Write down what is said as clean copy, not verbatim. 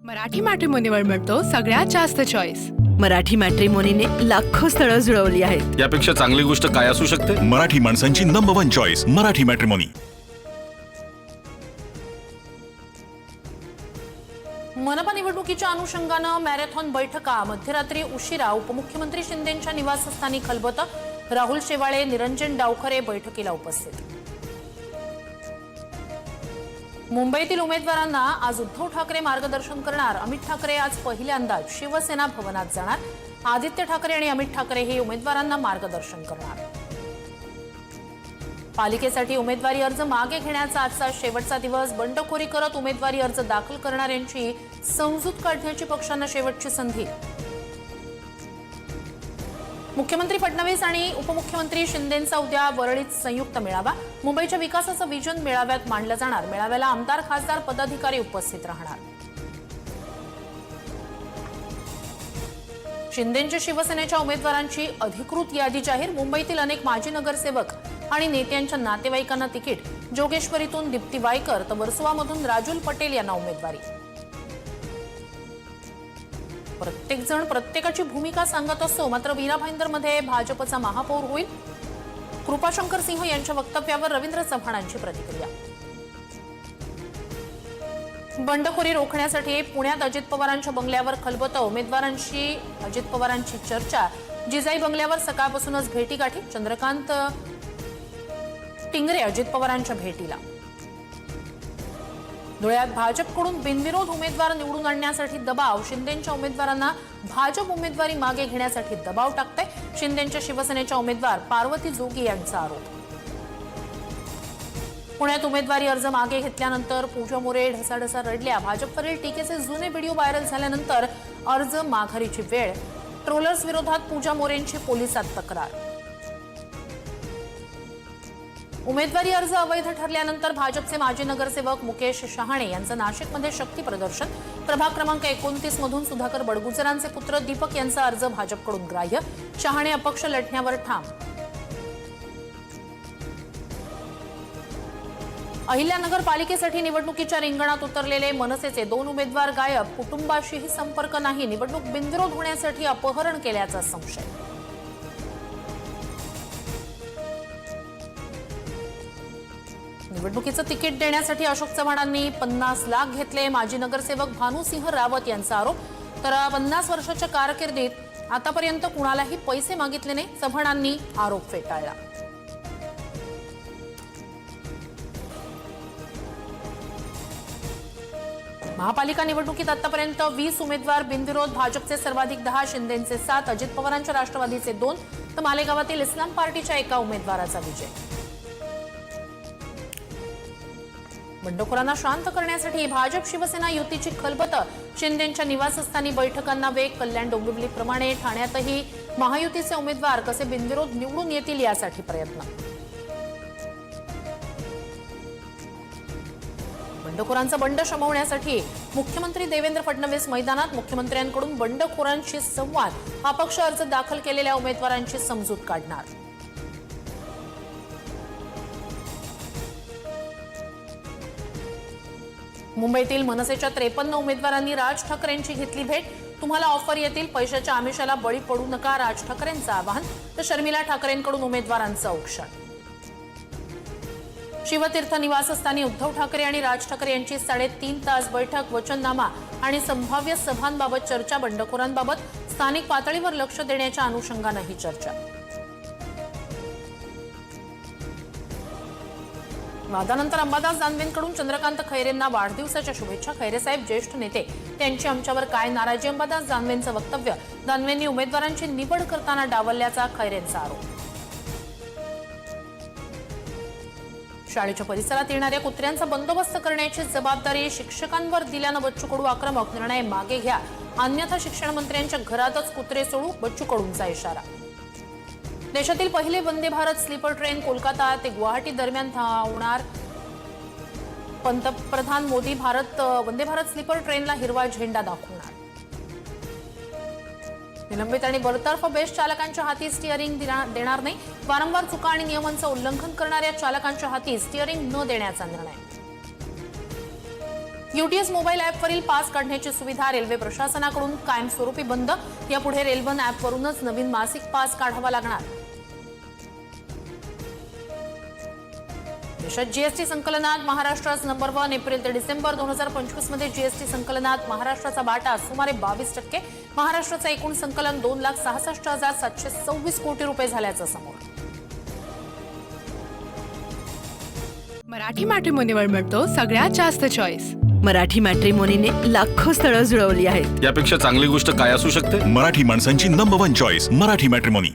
मराठी मॅट्रिमोनीवर मिळतो सगळ्यात जास्त चॉईस। मराठी मॅट्रिमोनीने लाखो स्थळं जुळवली आहेत। यापेक्षा चांगली गोष्ट काय असू शकते? मराठी माणसांची नंबर 1 चॉईस मराठी मॅट्रिमोनी। मनपा निवडणुकीच्या अनुषंगानं मॅरेथॉन बैठका मध्यरात्री उशिरा उपमुख्यमंत्री शिंदेंच्या निवासस्थानी खलबतं। राहुल शेवाळे, निरंजन डावखरे बैठकीला उपस्थित। मुंबईतील उमेदवारांना आज उद्धव ठाकरे मार्गदर्शन करणार। अमित ठाकरे आज पहिल्यांदाच शिवसेना भवनात जाणार। आदित्य ठाकरे आणि अमित ठाकरे हे उमेदवारांना मार्गदर्शन करणार। पालिकेसाठी उमेदवारी अर्ज मागे घेण्याचा आजचा शेवटचा दिवस। बंडखोरी करत उमेदवारी अर्ज दाखल करणाऱ्यांची समजूत काढण्याची पक्षांना शेवटची संधी। मुख्यमंत्री फडणवीस आणि उपमुख्यमंत्री शिंदेंचा उद्या वरळीत संयुक्त मेळावा। मुंबईच्या विकासाचं विजन मेळाव्यात मांडलं जाणार। मेळाव्याला आमदार, खासदार, पदाधिकारी उपस्थित राहणार। शिंदेंच्या शिवसेनेच्या उमेदवारांची अधिकृत यादी जाहीर। मुंबईतील अनेक माजी नगरसेवक आणि नेत्यांच्या नातेवाईकांना तिकीट। जोगेश्वरीतून दीप्ती वायकर तर वर्सोवामधून राजुल पटेल यांना उमेदवारी। प्रत्येक जण प्रत्येकाची भूमिका सांगत असतो, मात्र वीणा भाईंदरमध्ये भाजपचा महापौर होईल। कृपाशंकर सिंह यांच्या वक्तव्यावर रवींद्र चव्हाणांची प्रतिक्रिया। बंडखोरी रोखण्यासाठी पुण्यात अजित पवारांच्या बंगल्यावर खलबतं। उमेदवारांशी अजित पवारांची चर्चा। जिजाई बंगल्यावर सकाळपासूनच भेटीगाठी। चंद्रकांत टिंगरे अजित पवारांच्या भेटीला। धुळ्यात भाजपकडून बिनविरोध उमेदवार निवडून आणण्यासाठी दबाव। शिंदेंच्या उमेदवारांना भाजप उमेदवारी मागे घेण्यासाठी दबाव टाकते। शिंदेंच्या शिवसेनेच्या उमेदवार पार्वती जोगी यांचा आरोप। पुण्यात उमेदवारी अर्ज मागे घेतल्यानंतर पूजा मोरे ढसाढसा रडल्या। भाजपवरील टीकेचे जुने व्हिडिओ व्हायरल झाल्यानंतर अर्ज माघारीची वेळ। ट्रोलर्स विरोधात पूजा मोरेंची पोलिसात तक्रार। उमेदवारी अर्ज अवैध ठरल्यानंतर भाजपचे माजी नगरसेवक मुकेश शहाणे यांचं नाशिकमध्ये शक्ती प्रदर्शन। प्रभाग क्रमांक 29 मधून सुधाकर बडगुजरांचे पुत्र दीपक यांचा अर्ज भाजपकडून ग्राह्य। शहाणे अपक्ष लढण्यावर ठाम। अहिल्यानगर पालिकेसाठी निवडणुकीच्या रिंगणात उतरलेले मनसेचे 2 उमेदवार गायब। कुटुंबाशीही संपर्क नाही। निवडणूक बिनविरोध होण्यासाठी अपहरण केल्याचा संशय। निवडणुकीचं तिकीट देण्यासाठी अशोक चव्हाणांनी 50 लाख घेतले। माजी नगरसेवक भानुसिंह रावत यांचा आरोप। तर 50 वर्षाच्या कारकिर्दीत आतापर्यंत कुणालाही पैसे मागितले नाही, चव्हाणांनी आरोप फेटाळला। महापालिका निवडणुकीत आतापर्यंत 20 उमेदवार बिनविरोध। भाजपचे सर्वाधिक 10, शिंदेंचे 7, अजित पवारांच्या राष्ट्रवादीचे 2 तर मालेगावातील इस्लाम पार्टीच्या एका उमेदवाराचा विजय। बंडखोरांना शांत करण्यासाठी भाजप शिवसेना युतीची खलबतं। शिंदेंच्या निवासस्थानी बैठकांना वेग। कल्याण डोंबिवलीप्रमाणे ठाण्यातही महायुतीचे उमेदवार कसे बिनविरोध निवडून येतील यासाठी प्रयत्न। बंडखोरांचा बंड शमवण्यासाठी मुख्यमंत्री देवेंद्र फडणवीस मैदानात। मुख्यमंत्र्यांकडून बंडखोरांशी संवाद। अपक्ष अर्ज दाखल केलेल्या उमेदवारांची समजूत काढणार। मुंबईतील मनसेच्या 53 उमेदवारांनी राज ठाकरेंची घेतली भेट। तुम्हाला ऑफर येतील, पैशाच्या आमिषाला बळी पडू नका, राज ठाकरेंचं आवाहन। तर शर्मिला ठाकरेंकडून उमेदवारांचं औक्षण। शिवतीर्थ निवासस्थानी उद्धव ठाकरे आणि राज ठाकरे यांची 3.5 तास बैठक। वचननामा आणि संभाव्य सभांबाबत चर्चा। बंडखोरांबाबत स्थानिक पातळीवर लक्ष देण्याच्या अनुषंगानं ही चर्चा। वादानंतर अंबादास दानवेंकडून चंद्रकांत खैरेंना वाढदिवसाच्या शुभेच्छा। खैरेसाहेब ज्येष्ठ नेते, त्यांची आमच्यावर काय नाराजी? अंबादास दानवेंचं वक्तव्य। दानवेंनी उमेदवारांची निवड करताना डावलल्याचा खैरेंचा आरोप। शाळेच्या परिसरात येणाऱ्या कुत्र्यांचा बंदोबस्त करण्याची जबाबदारी शिक्षकांवर दिल्यानं बच्चू कडू आक्रमक। निर्णय मागे घ्या, अन्यथा शिक्षण मंत्र्यांच्या घरातच कुत्रे सोडू, बच्चू कडूंचा इशारा। देशातील पहिले वंदे भारत स्लीपर ट्रेन कोलकाता ते गुवाहाटी दरम्यान धावणार। पंतप्रधान मोदी वंदे भारत स्लीपर ट्रेनला हिरवा झेंडा दाखवणार। निलंबित आणि बडतर्फ बेस्ट चालकांच्या हाती स्टिअरिंग देणार नाही। वारंवार चुका आणि नियमांचं उल्लंघन करणाऱ्या चालकांच्या हाती स्टिअरिंग न देण्याचा निर्णय। UTS मोबाईल ॲपवरील पास काढण्याची सुविधा रेल्वे प्रशासनाकडून कायमस्वरूपी बंद. यापुढे रेल्वन ॲपवरूनच नवीन मासिक पास काढावा लागणार. देशात जीएसटी संकलनात महाराष्ट्राच नंबर 1. एप्रिल ते डिसेंबर 2025 मध्ये जीएसटी संकलनात महाराष्ट्राचा वाटा सुमारे 22%. महाराष्ट्राचं एकूण संकलन 2,66,726 कोटी रुपये झाल्याचं समोर. मराठी मॅट्रिमोनीवर मिळतो सगळ्यात जास्त चॉईस. मराठी मॅट्रिमोनीने लाखो स्थळं जुळवली आहेत. यापेक्षा चांगली गोष्ट काय असू शकते? मराठी माणसांची नंबर 1 चॉईस मराठी मॅट्रिमोनी.